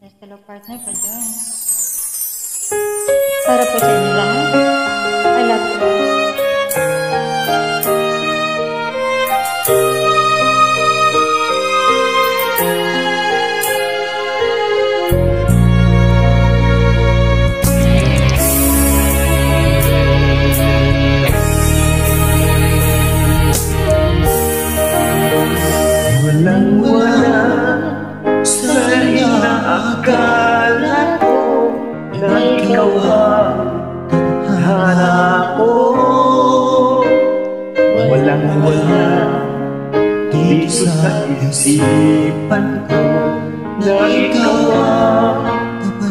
Yes, hello partner pa dyan. Para po sa inyo lahat. I love you all. Walang-wala sa inaakala ko na ikaw ang tadhana ko. Walang-wala dito sa isipan ko na ikaw ang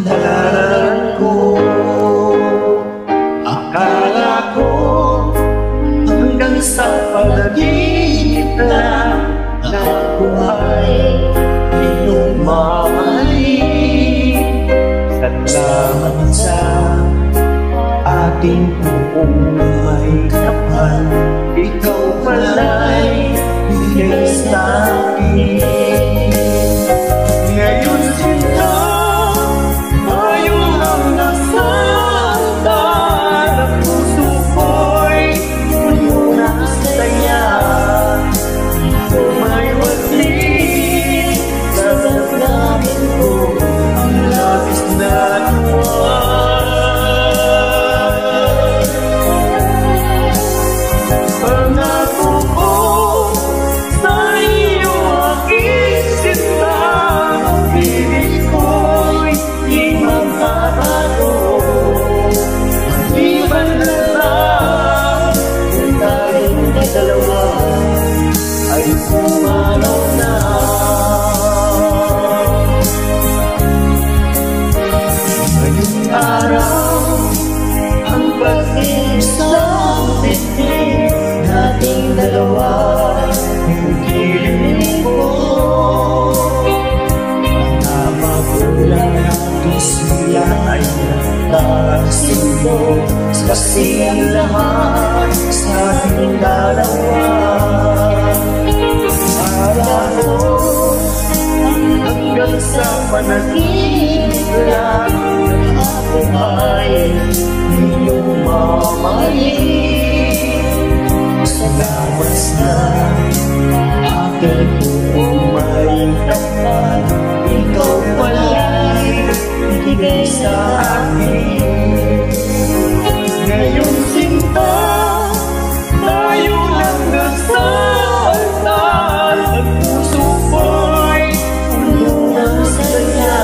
kapalaran ko. Akala ko hanggang sa panaginip lang na ako ay iyong mamahalin. Salamat sa ating buong may kapal, ikaw pala'y bigay sa akin. Ngayon sinta, tayo lang nasa altar. Ang puso ko'y puno ng saya. May wali sa damdamin ko ang labis na tuwa. Pangako ko sa iyo aking sinta, pilit ko'y di magbabago. Maliban na lang kung tayong dalawa ay pumanaw na. Ngayong araw ang pag-isang titig nating dalawa yung kiling ko. Mga magulang natin sila ay nagkakasindo kasi ang lahat sa ating dalawa. Hanggang sa panaginip lang ako ay iyong mamahalin. Salamat sa aking buong may kapal, ikaw pala'y bigay sa akin. Ngayon sinta, tayo lang nasa altar. Ang puso ko'y puno ng saya.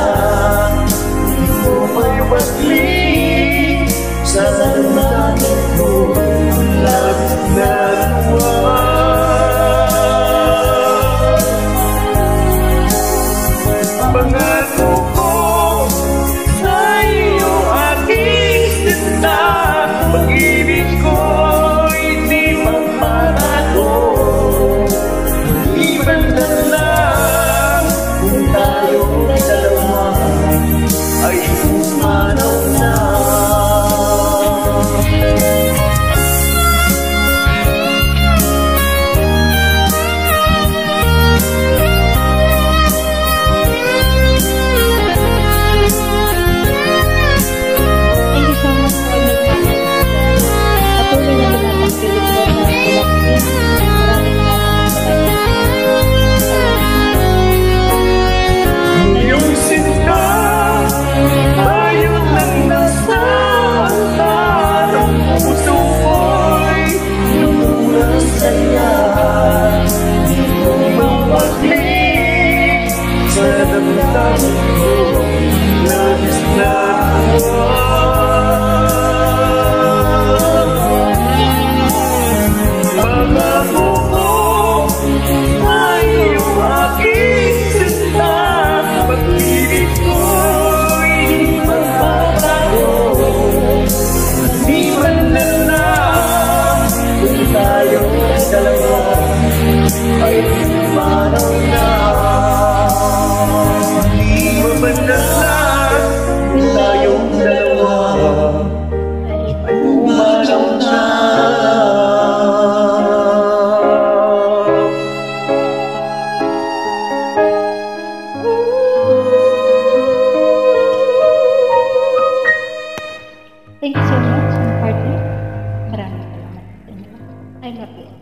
Di ko may wagling sa damdamin ko ang labis na tuwa. Pangako ko sa iyo aking sinta, pag-ibig ko'y di magbabago. Maliban na lang kung tayong dalawa ay pumanaw na. Ngayong sinta, tayo lang nasa altar. Ang puso ko'y puno ng saya. Di ko mapaglik sa damdamin ko, labis na tuwa. Pangako ko sa iyo aking sinta, pag-ibig ko'y di magbabago. Maliban na lang kung tayong dalawa ay pumanaw na. Maliban na lang kung tayong dalawa ay pumanaw na. Thank you so much, partner. Maraming salamat sa inyo. I love you.